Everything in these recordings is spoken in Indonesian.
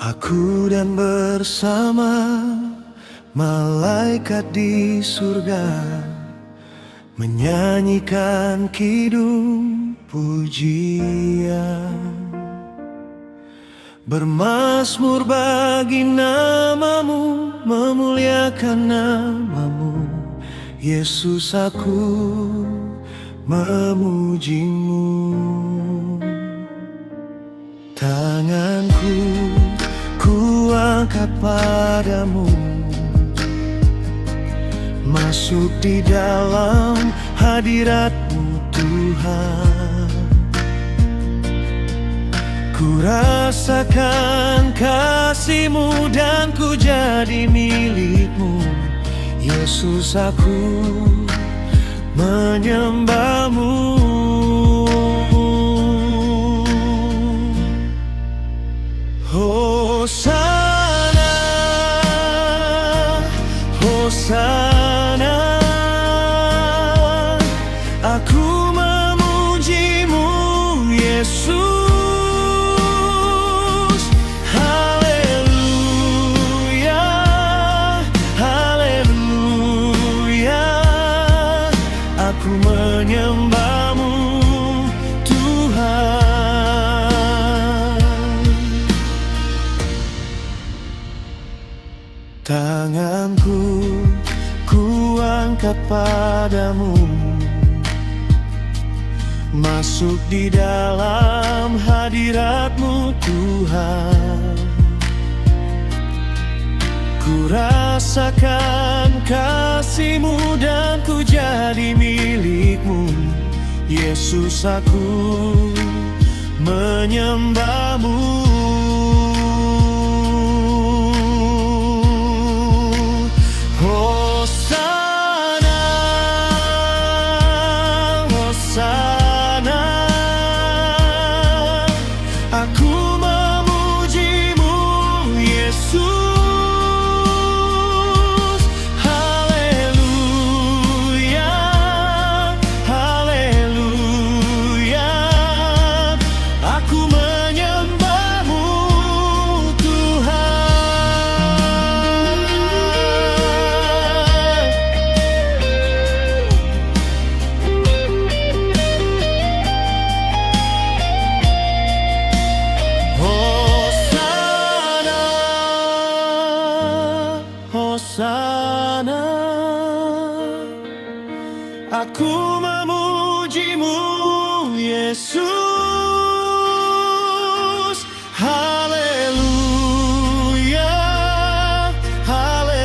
Aku dan bersama malaikat di surga menyanyikan kidung pujian, bermazmur bagi namamu, memuliakan namamu Yesus. Aku memujimu. Tanganku ku angkat padamu, masuk di dalam hadirat-Mu Tuhan. Ku rasakan kasih-Mu dan ku jadi milik-Mu Yesus. Aku menyembah-Mu. Hosana, Hosana, aku memuji-Mu Yesus. Haleluya, haleluya, aku menyembah-Mu Tuhan. Tanganku ku angkat padamu, masuk di dalam hadirat-Mu Tuhan. Ku rasakan kasih-Mu dan ku jadi milik-Mu Yesus. Aku menyembah-Mu. Hosana, Hosana, aku memuji-Mu Yesus. Haleluya, haleluya, aku menyembah-Mu Tuhan. Hosana, aku memuji-Mu Yesus. Haleluya, haleluya,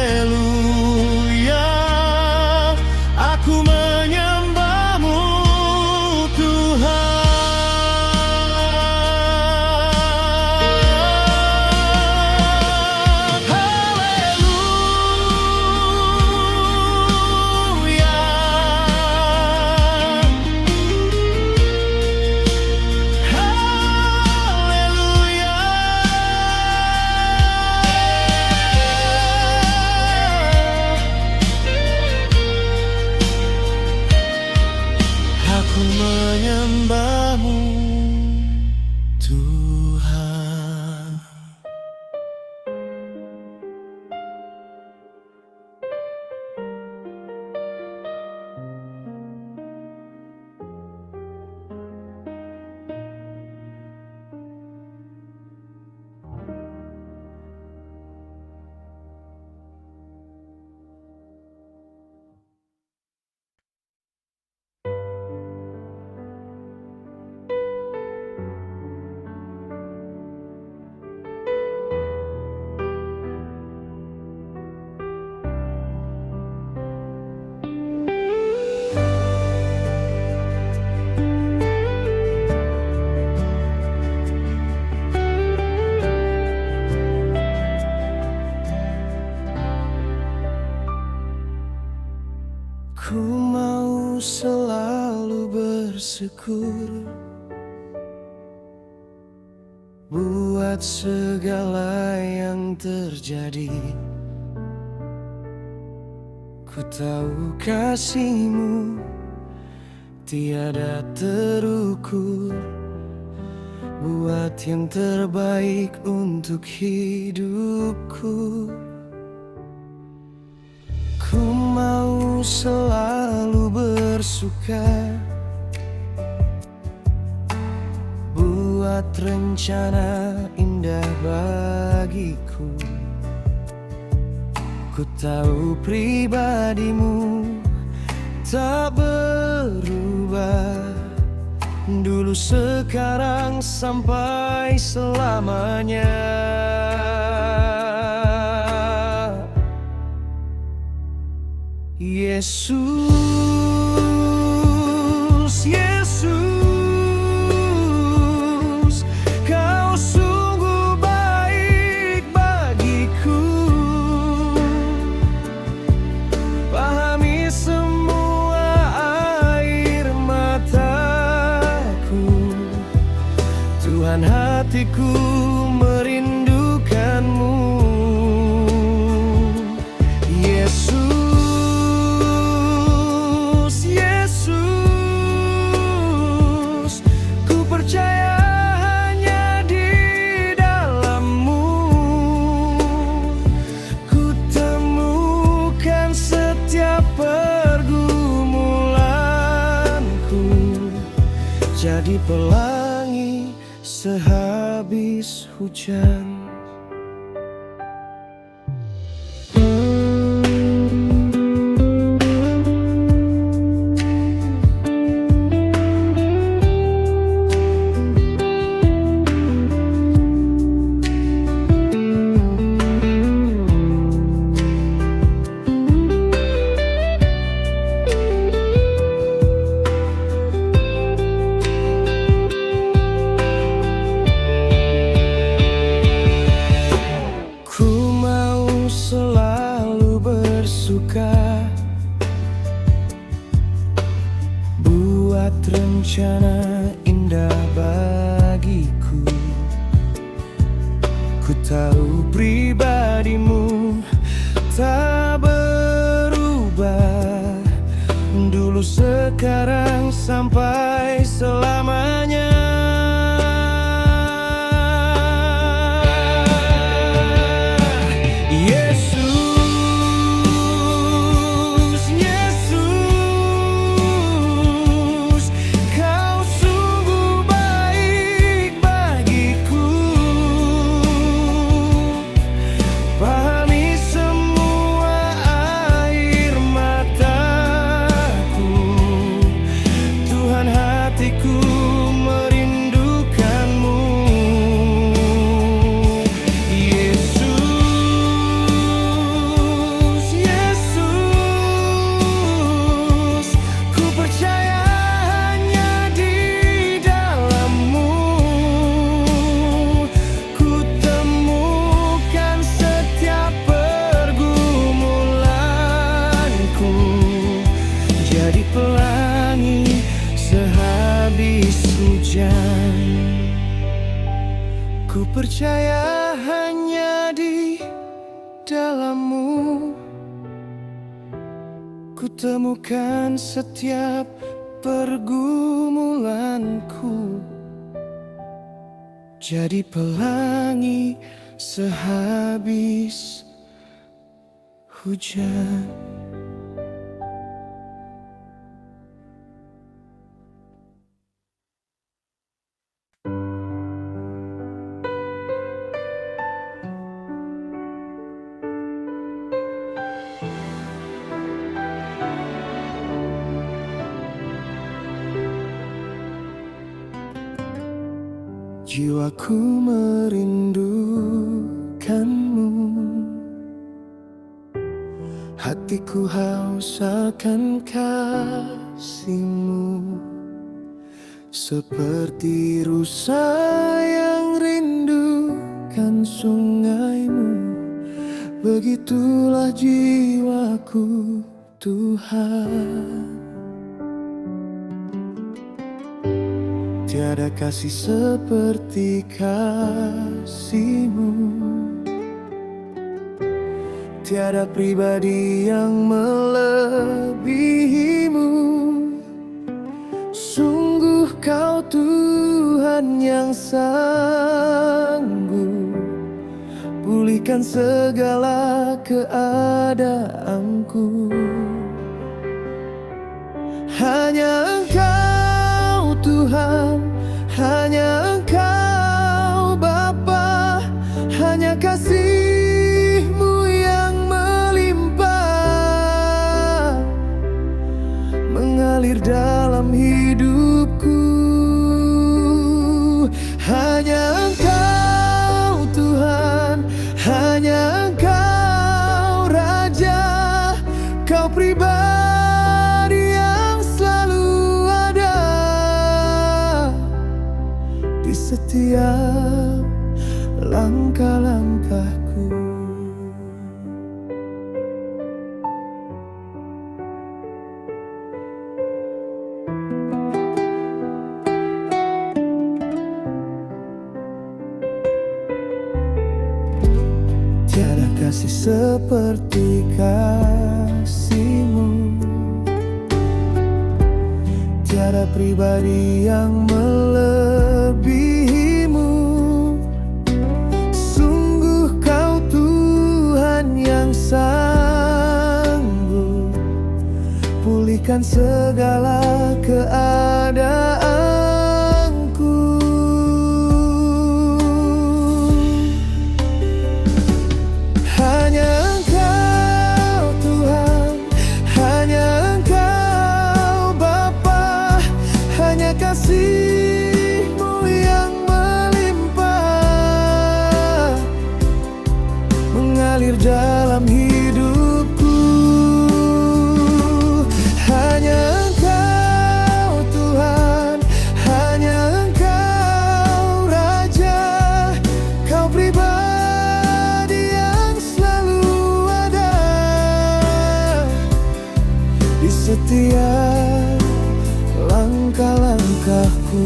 aku menyembah-Mu Tuhan. Aku menyembah-Mu Tuhan. Ku mau selalu bersyukur buat segala yang terjadi. Ku tahu kasih-Mu tiada terukur, buat yang terbaik untuk hidupku. Ku mau selalu bersuka, buat rencana indah bagiku. Ku tahu pribadimu tak berubah, dulu, sekarang, sampai selamanya. Yesus, Yesus, Kau sungguh baik bagiku. Pahami semua air mataku, Tuhan, hatiku merindukanmu. Jadi pelangi sehabis hujan. Buat rencana indah bagiku. Ku tahu pribadimu tak berubah, dulu, sekarang, sampai selamanya. Jadi pelangi sehabis hujan. Ku percaya hanya di dalam-Mu ku temukan setiap pergumulanku. Jadi pelangi sehabis hujan. Jiwaku merindukanmu, hatiku haus akan kasih-Mu, seperti rusa yang rindukan sungai-Mu. Begitulah jiwaku, Tuhan. Tiada kasih seperti kasih-Mu, tiada pribadi yang melebihi-Mu. Sungguh Kau Tuhan yang sangat pulihkan segala keadaanku. Hanya Engkau Tuhan, hanya Engkau Bapa, hanya kasih-Mu yang melimpah mengalir dalam hidupku. Hanya Engkau Tuhan, hanya Engkau Raja, Kau pribadi yang selalu ada di setiap langkah-langkahku. Tiada kasih seperti kasih-Mu, tiada pribadi yang melebihi-Mu. Sungguh Kau Tuhan yang sanggup pulihkan segala keadaanku. Hanya Engkau Tuhan, hanya Engkau Bapa, hanya kasih-Mu yang melimpah mengalir dalam hidupku. Hanya Engkau Tuhan, hanya Engkau Raja, Kau pribadi yang selalu ada di setiap langkah-langkahku.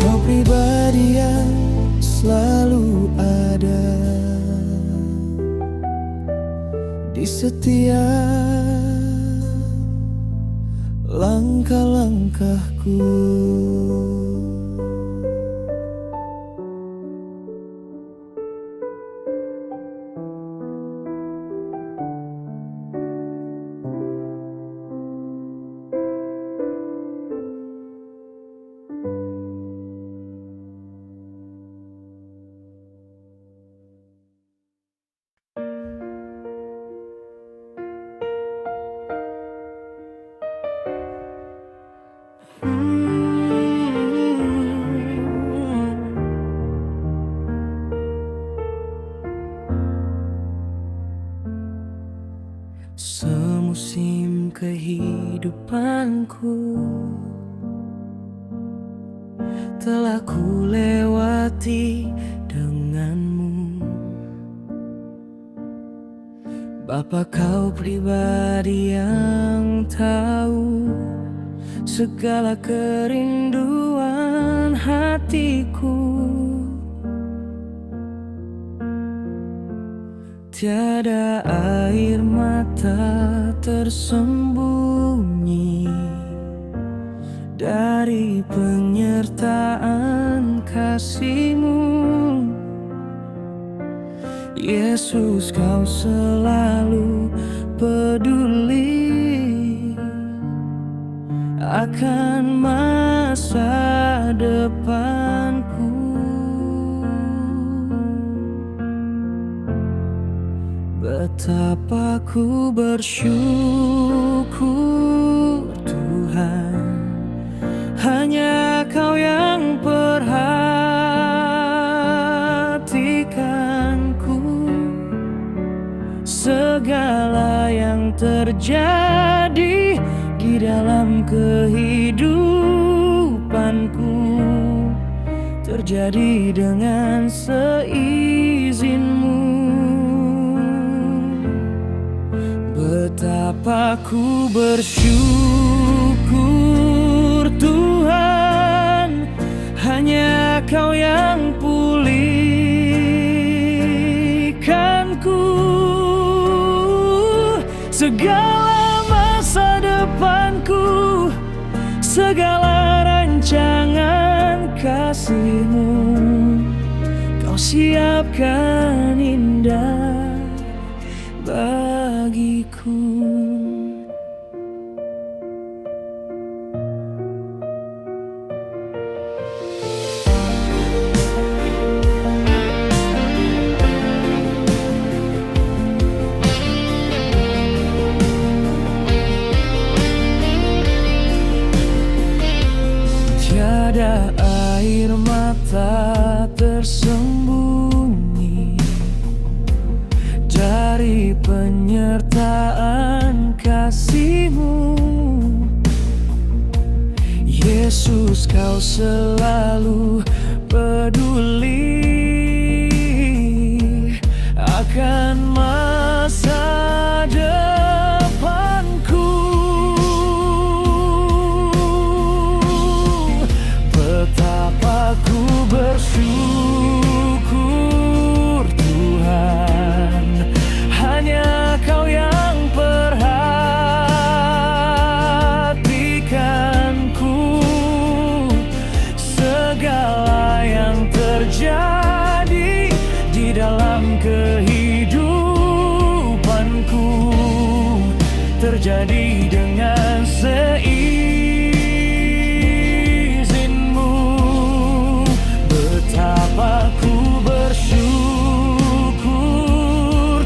Kau pribadi yang selalu ada di setiap langkah-langkahku. Semusim kehidupanku telah ku lewati denganmu. Bapa, Kau pribadi yang tahu segala kerinduan hatiku. Tiada air mata tersembunyi dari penyertaan kasih-Mu. Yesus, Kau selalu peduli akan masa depanku. Betapa ku bersyukur Tuhan, hanya Kau yang perhatikanku. Segala yang terjadi di dalam kehidupanku terjadi dengan seizinmu. Betapa ku bersyukur Tuhan, hanya Kau yang pulihkan segala masa depanku, segala rancangan kasih-Mu Kau siapkan indah bagiku. Tiada air mata tersembunyi dari penyertaan kasih-Mu. Yesus, Kau selalu peduli akan masa depanku. Betapa ku bersyukur Tuhan, hanya Kau yang perhatikanku. Segala yang terjadi di dalam kehidupanku terjadi dengan seizinmu. Betapa ku bersyukur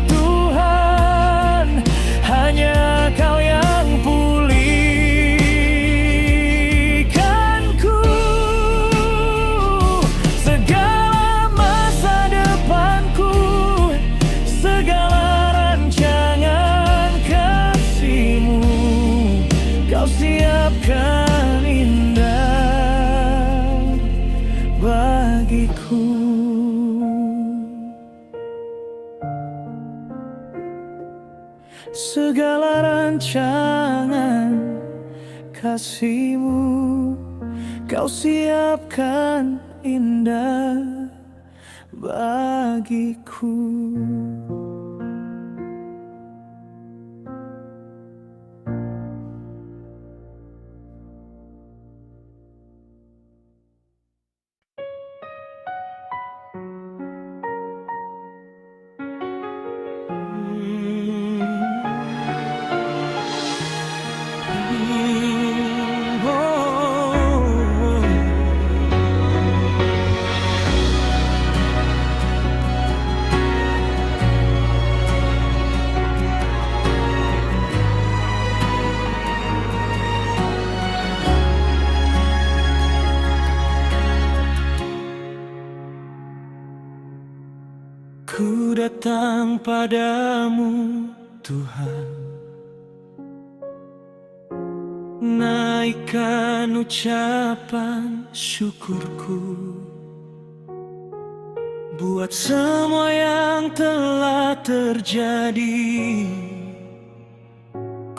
Tuhan, hanya Kau yang pulihkanku. Segala masa depanku, segala rancangan kasih-Mu Kau siapkan indah bagiku. Segala rancangan kasih-Mu Kau siapkan indah bagiku. Ku datang padamu Tuhan, naikkan ucapan syukurku buat semua yang telah terjadi.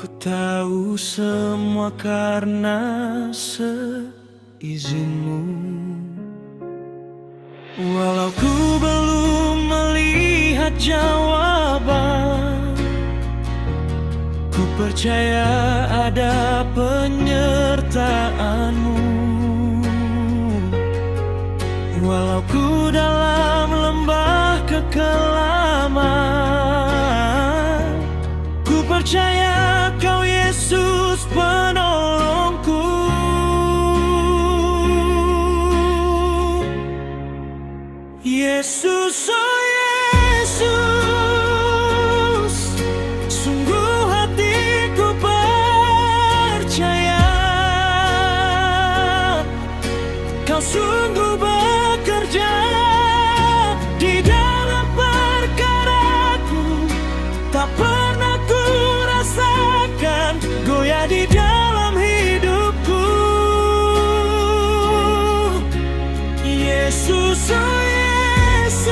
Ku tahu semua karena seizinmu. Walau ku belum melihat jawaban, ku percaya ada penyertaan-Mu. Walau ku dalam lembah kekelaman, ku percaya Kau Yesus penolongku. Yesus, oh Yesus, sungguh hatiku percaya Kau sungguh bekerja di dalam perkaraku. Tak pernah ku rasakan goyah di dalam hidupku. Yesus, oh Yesus,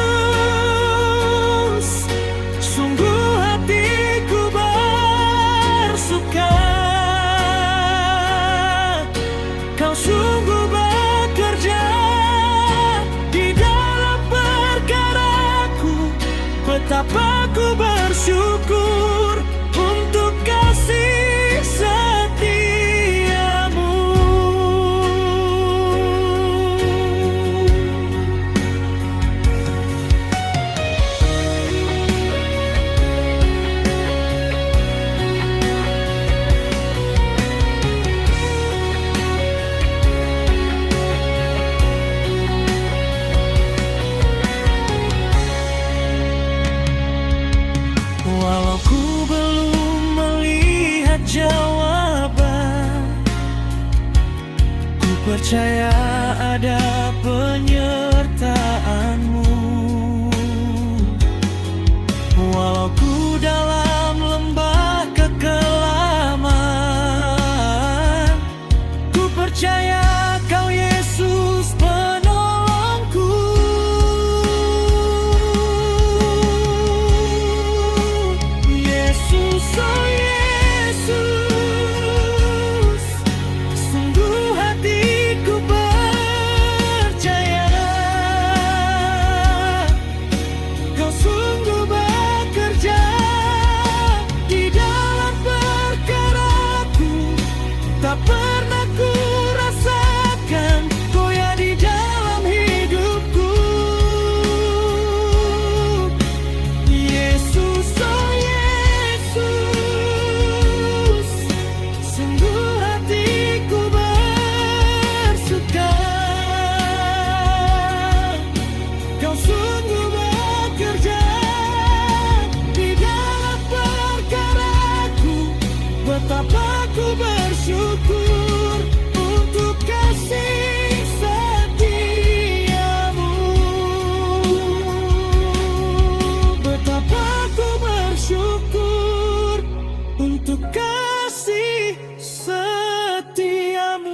sungguh hatiku bersuka. Kau sungguh bekerja di dalam perkaraku. Betapa ku bersyukur untuk pada penyertaan-Mu. Walau ku dalam lembah kekelaman, ku percaya Kau Yesus penolongku. Yesus, oh Yesus, sungguh hatiku percaya Kau sungguh bekerja di dalam perkaraku. Tak pernah ku rasakan goyah di dalam hidupku. Yesus, oh Yesus, sungguh hatiku bersuka. Kau sungguh bekerja di dalam perkaraku. Betapa ku bersyukur untuk kasih setia-Mu. Betapa ku bersyukur untuk kasih setia-Mu.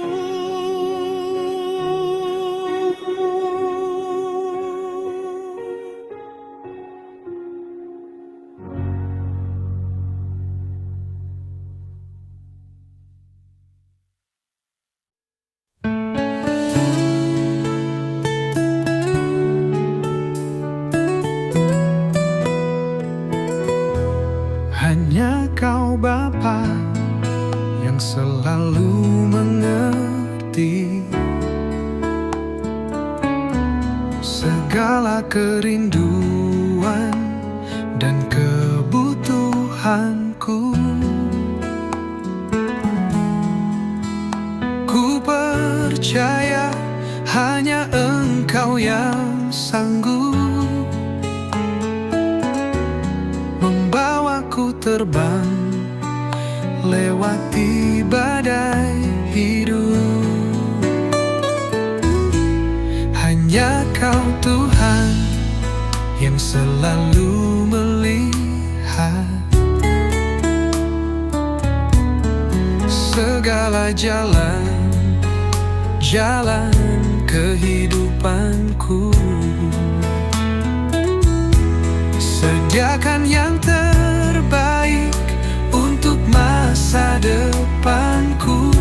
Hanya Kau Bapa yang selalu mengerti segala kerinduan dan kebutuhanku. Ku percaya hanya Engkau yang sanggup membawaku terbang lewati badai hidup. Hanya Kau Tuhan yang selalu melihat segala jalan kehidupanku. Sediakan yang terbaik untuk masa depanku.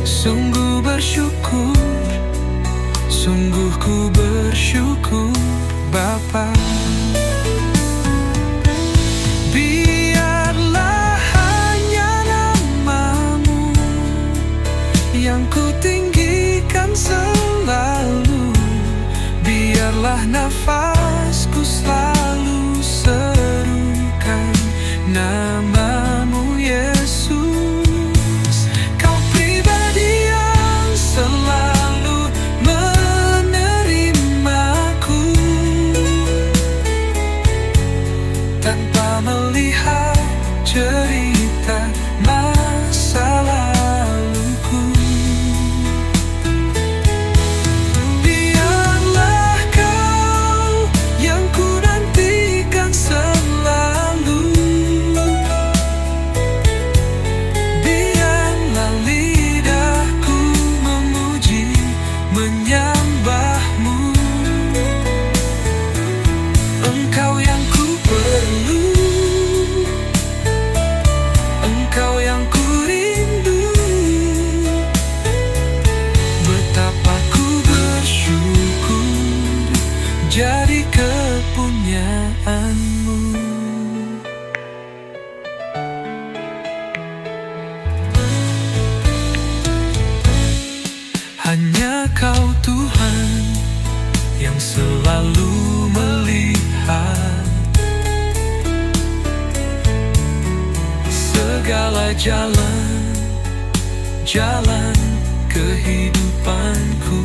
Sungguh bersyukur, sungguh ku bersyukur Bapa. Biarlah hanya nama-Mu yang ku tinggikan selalu. Biarlah nafasku selalu serukan nama-Mu Yesus. Kau pribadi yang selalu menerimaku tanpa melihat cerita masa laluku. Biarlah Kau yang ku nantikan selalu. Biarlah lidahku memuji menyembah-Mu. Engkau yang ku perlu, Engkau yang ku rindu. Betapa ku bersyukur jadi kepunyaan-Mu. Hanya Kau Tuhan yang selalu melihat segala jalan kehidupanku.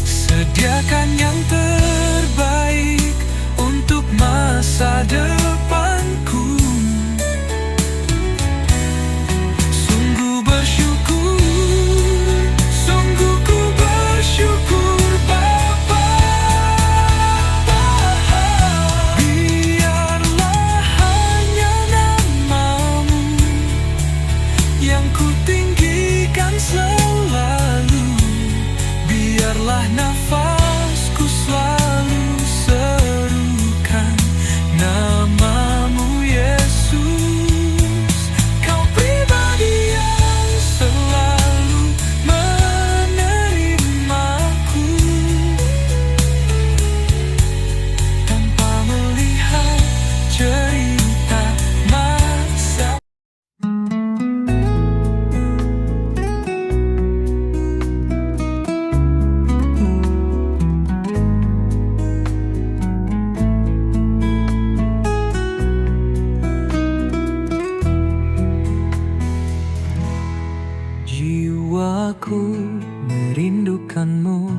Sediakan yang terbaik untuk masa depanku. Sungguh tinggikan selalu, biarlah nafasku selalu serukan namamu Yesus. Kau pribadi yang selalu menerimaku tanpa melihat cerita masa. Jiwaku merindukanmu,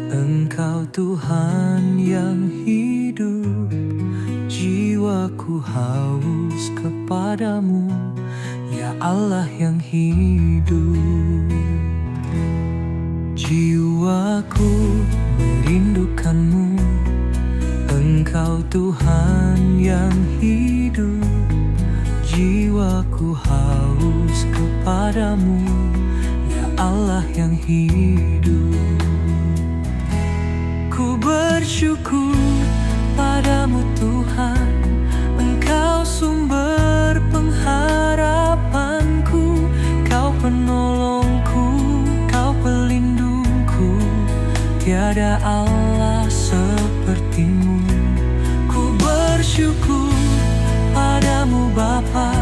Engkau Tuhan yang hidup. Jiwaku haus kepadamu, ya Allah yang hidup. Jiwaku merindukanmu, Engkau Tuhan yang hidup. Jiwaku haus kepadamu, ya Allah yang hidup. Ku bersyukur padamu Tuhan, Engkau sumber pengharapanku. Kau penolongku, Kau pelindungku, tiada Allah sepertimu. Ku bersyukur padamu Bapa,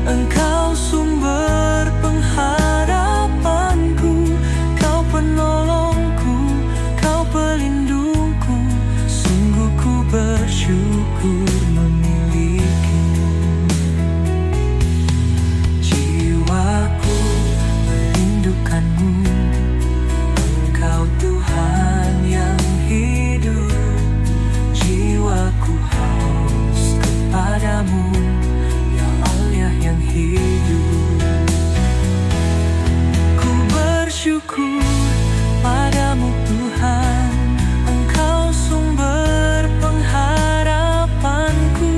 Engkau sumber pengharapanku. Kau penolongku, Kau pelindungku, sungguh ku bersyukur memilikimu. Jiwaku merindukanmu, Engkau Tuhan yang hidup. Jiwaku haus kepadamu, ya Allah yang hidup. Ku bersyukur padamu Tuhan, Engkau sumber pengharapanku.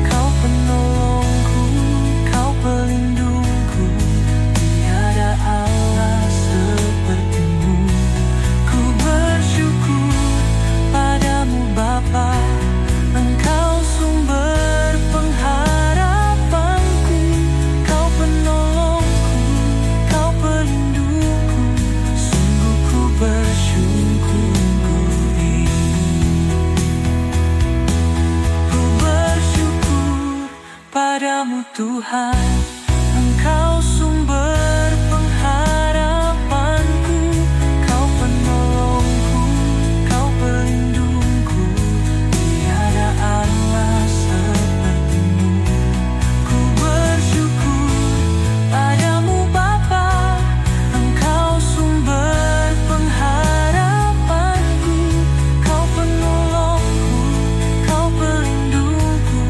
Kau penolongku, Kau pelindungku, tiada Allah sepertimu. Ku bersyukur padamu Bapa, Engkau sumber pengharapanku. Kau penolongku, Kau pelindungku, sungguh ku bersyukur. Ku bersyukur padamu Tuhan, Engkau sumber pengharapanku. Kau penolongku, Kau pelindungku, tiada Allah sepertimu. Ku bersyukur padamu Bapa, Engkau sumber pengharapanku. Kau penolongku, Kau pelindungku,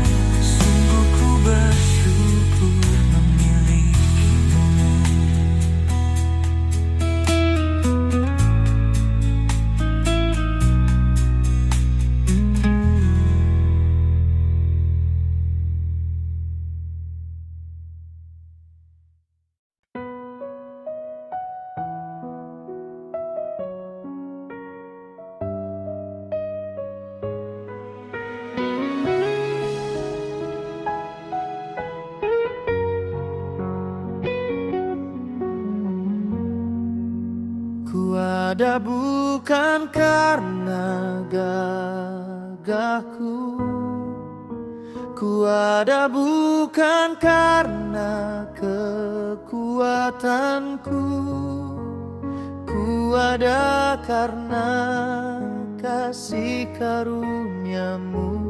sungguh ku bersyukur memilikimu. Ku ada bukan karena gagahku, ku ada bukan karena kekuatanku, ku ada karena kasih karuniamu.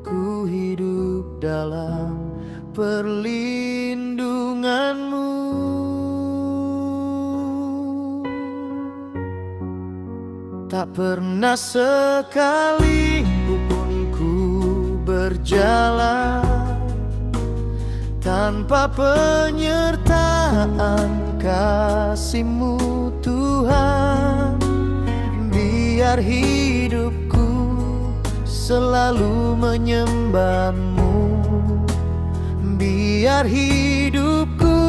Ku hidup dalam perlindunganmu. Tak pernah sekalipun ku berjalan tanpa penyertaan kasih-Mu Tuhan. Biar hidupku selalu menyembah-Mu, biar hidupku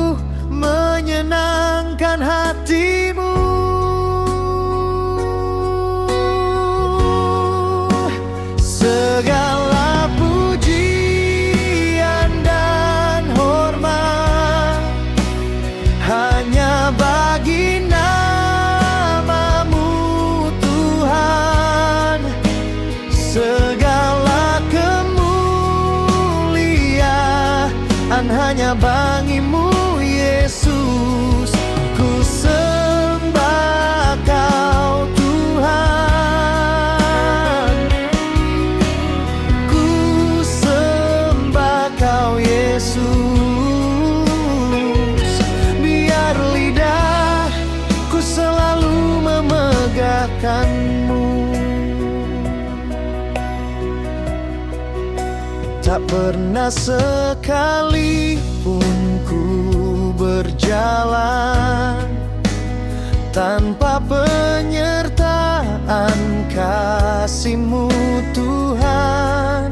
pernah sekalipun ku berjalan tanpa penyertaan kasih-Mu Tuhan.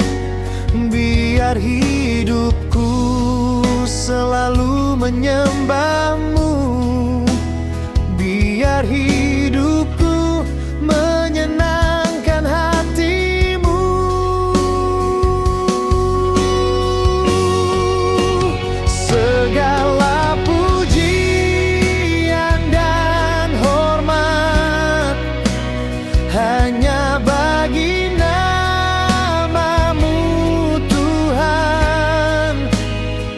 Biar hidupku selalu menyembah-Mu, biar hidupku menyenangkan hati-Mu. Segala pujian dan hormat hanya bagi nama-Mu Tuhan.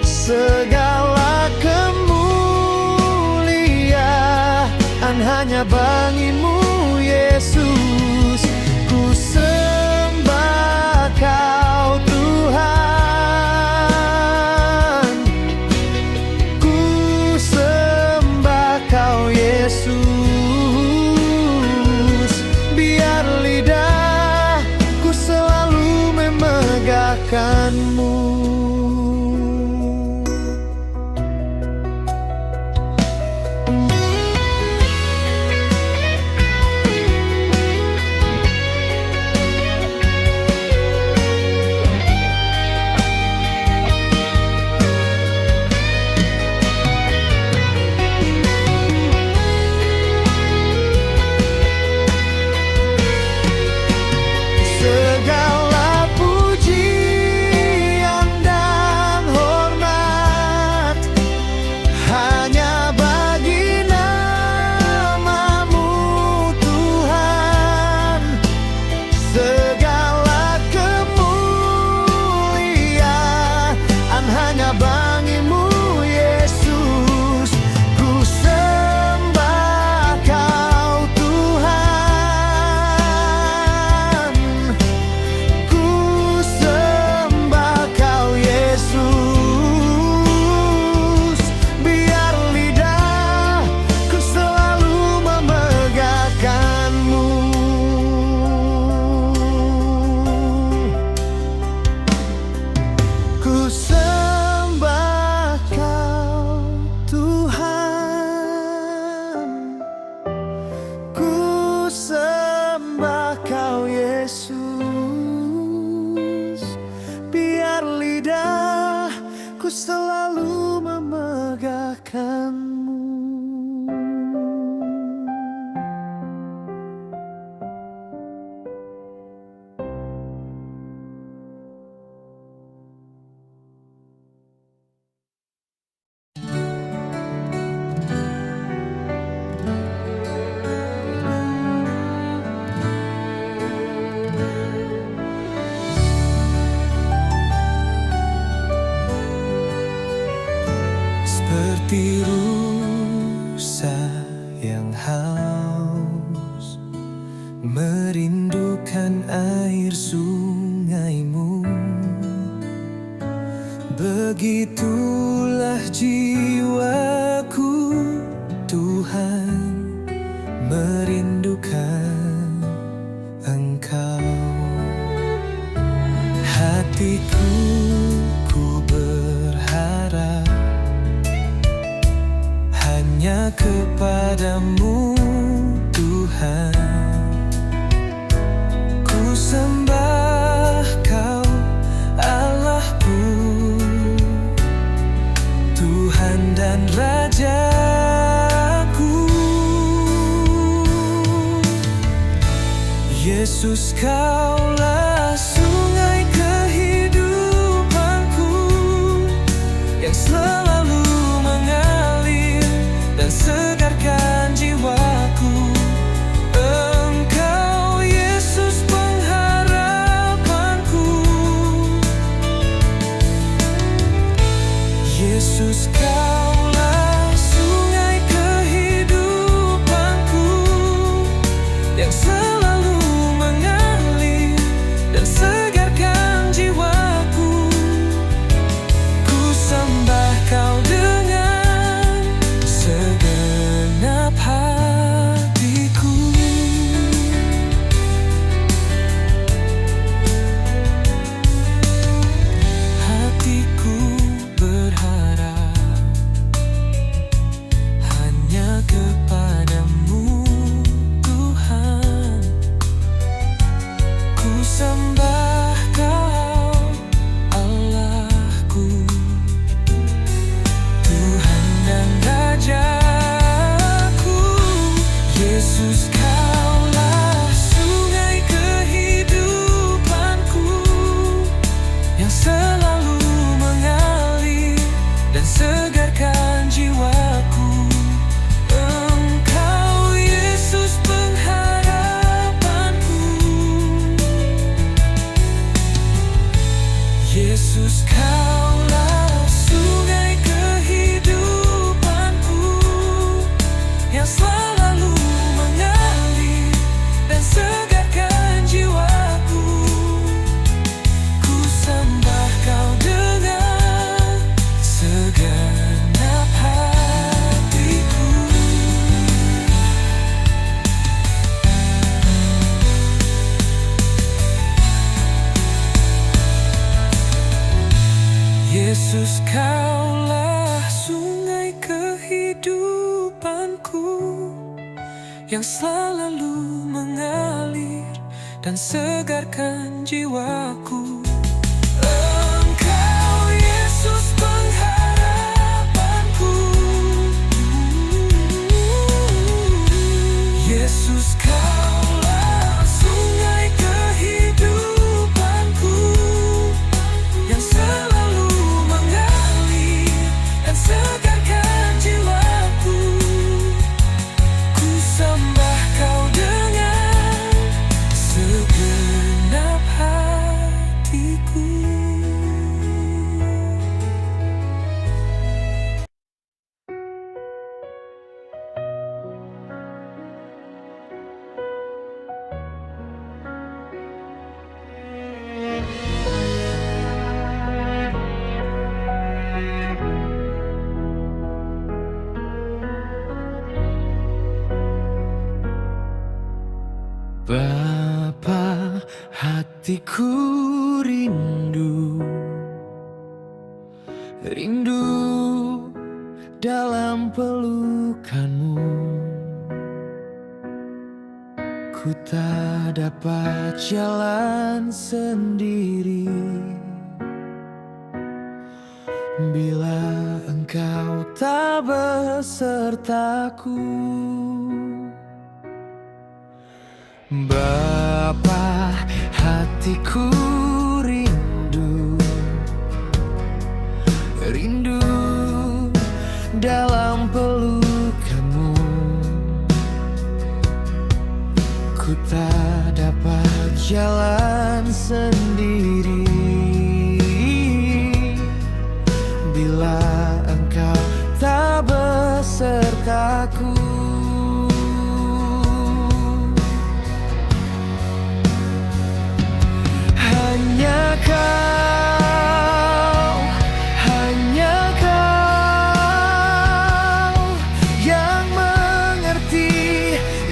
Segala kemuliaan hanya bagi-Mu Yesus. Ku sembah Kau Tuhan, ku sembah Kau Yesus. Biar lidahku selalu memegahkan-Mu. Segala pujian dan hormat hanya bagi nama-Mu Tuhan. Segala kemuliaan hanya bagi-Mu Yesus. Ku sembah Kau Tuhan, ku sembah Kau Yesus. Biar lidahku selalu memegahkan-Mu. Ku sembah Kau Tuhan, ku sembah Kau Yesus. Biar lidahku selalu memegahkan-Mu. Seperti rusa yang haus merindukan air sungai-Mu, begitulah jiwaku Tuhan merindukan Engkau. Hatiku ku berharap hanya kepada-Mu Tuhan. Ku sembah Kau Allahku, Tuhan dan Rajaku. Yesus, Kaulah sungai kehidupanku yang selalu mengalir dan segarkan jiwaku. Engkau Yesus pengharapanku. Yesus, Kaulah sungai kehidupanku yang selalu mengalir yang selalu mengalir dan segarkan jiwaku. Engkau Yesus pengharapanku, Yesus Kaulah sungai kehidupanku yang selalu mengalir dan segarkan jiwaku. Ku sembah Kau dengan segenap hatiku. Bapa, hatiku rindu, rindu dalam pelukanmu. Ku tak dapat jalan sendiri bila Engkau tak besertaku. Bapa, hatiku rindu, rindu dalam pelukanmu. Ku tak dapat jalan sendiri bila Engkau tak besertaku. Hanya Kau, hanya Kau yang mengerti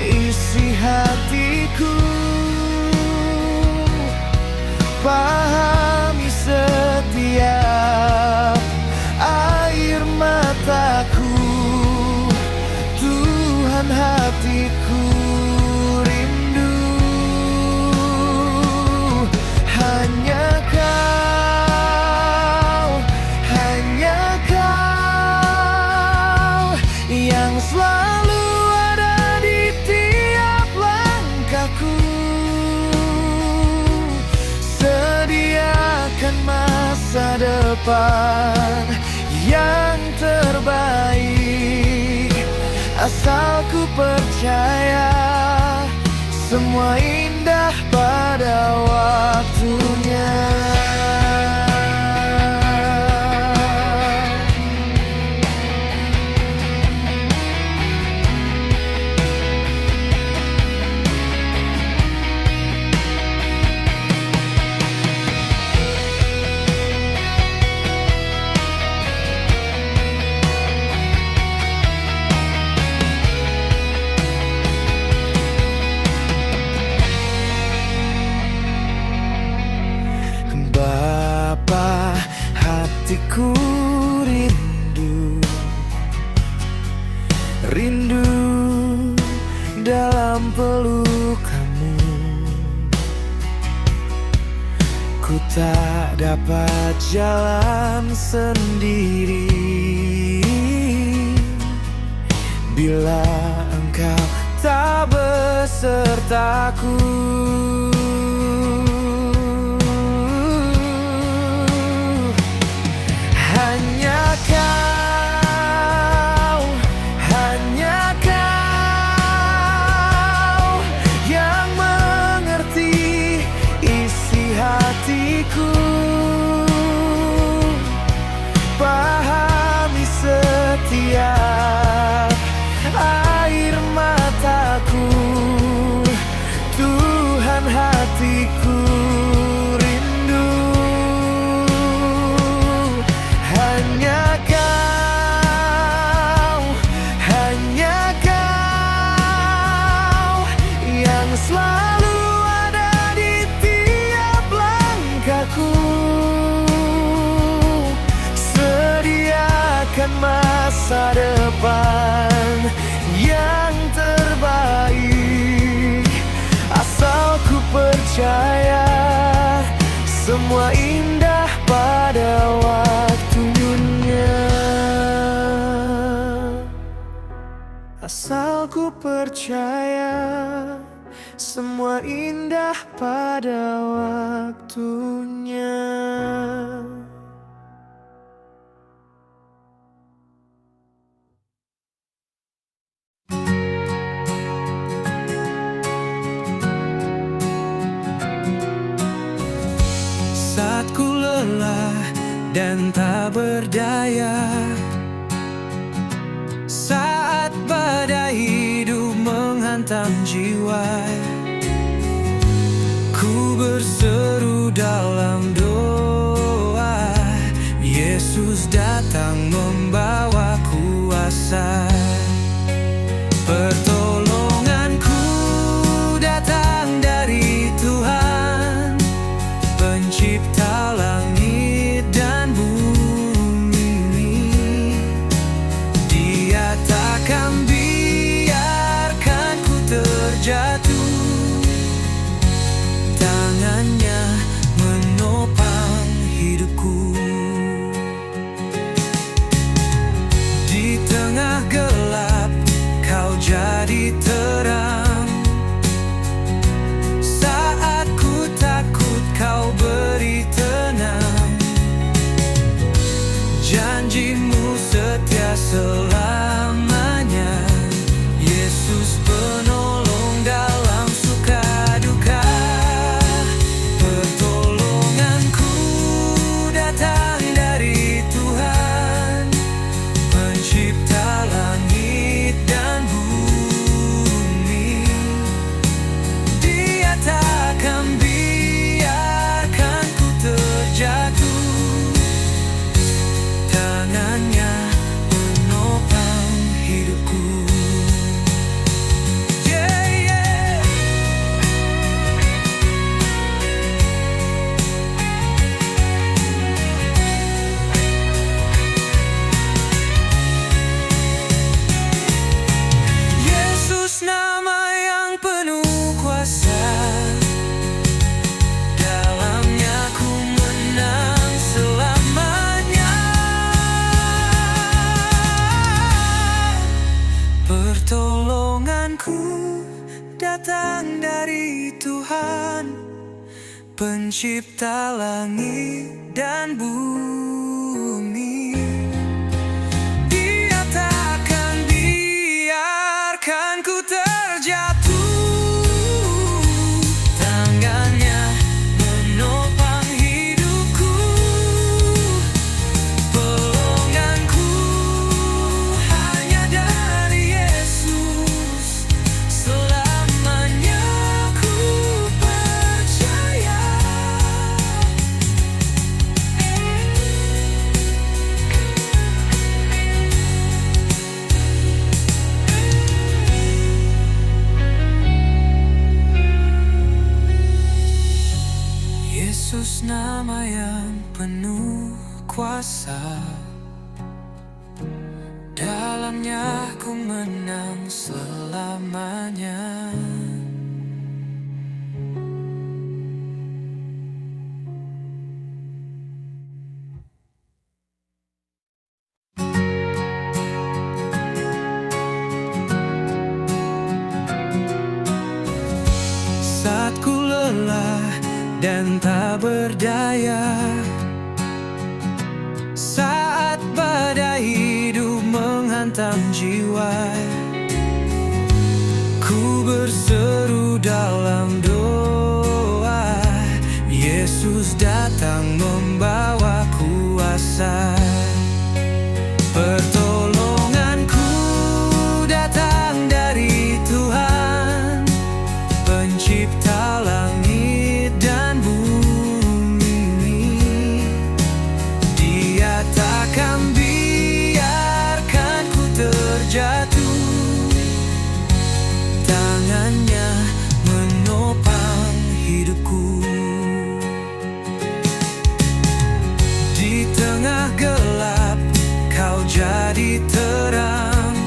isi hatiku, pahami setiap air mataku. Tuhan, hatiku rindu. Hanya Kau yang selalu ada di tiap langkahku. Sediakan masa depan yang terbaik, asal ku percaya semua indah pada waktunya. Bapa, hatiku rindu, rindu dalam pelukanmu. Ku tak dapat jalan sendiri bila Engkau tak besertaku. Hanya Kau yang mengerti isi hatiku, pahami setiap air mataku. Tuhan, hatiku rindu. Hanya Kau yang selalu ada di tiap langkahku. Sediakan masa depan yang terbaik, percaya semua indah pada waktunya. Asal ku percaya semua indah pada waktunya. Saat ku lelah dan tak berdaya, saat badai hidup menghantam jiwa, ku berseru dalam doa. Yesus datang membawa kuasa. Pertolonganku datang dari Tuhan, Pencipta langit dan bumi. Dia takkan biarkan ku terjatuh, tangannya menopang hidupku. Di tengah gelap kau jadi terang, saat ku takut kau beri tenang. Janjimu setia selamanya, Yesus penolong dalam suka duka. Pertolonganku datang dari Tuhan, Pencipta langit dan bumi. Dia takkan biarkan ku terjatuh, tangannya menopang hidupku. Yeah, yeah. Yesus nama yang penuh kuasa, dalamnya ku menang selamanya. Pertolonganku datang dari Tuhan, Pencipta langit dan bumi. Dia takkan biarkan ku terjatuh, tangannya menopang hidupku. Pelonganku hanya dari Yesus, selamanya ku percaya. Yesus nama yang penuh kuasa, dalamnya ku menang selamanya. Saat ku lelah dan tak berdaya, saat badai hidup menghantam jiwa, ku berseru dalam doa. Yesus datang membawa kuasa. Pertolonganku datang dari Tuhan, Pencipta langit dan bumi. Dia takkan biarkan ku terjatuh, tangannya menopang hidupku. Di tengah gelap kau jadi terang,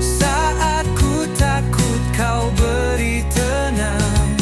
saat ku takut kau beri tenang.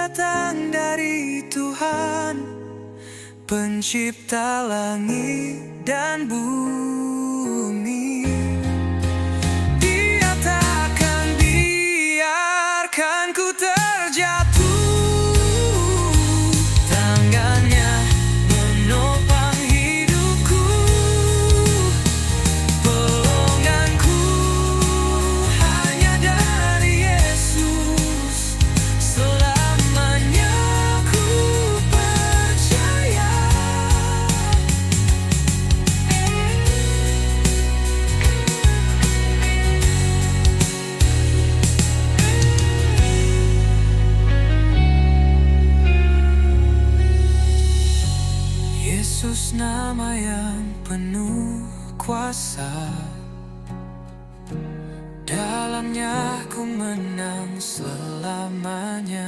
datang dari Tuhan, Pencipta langit dan bumi. Dia takkan biarkan ku terjatuh. Tangannya menopang hidupku, pelonganku hanya dari Yesus. Selamanya ku percaya. Yesus nama yang penuh kuasa, dalamnya ku menang selamanya.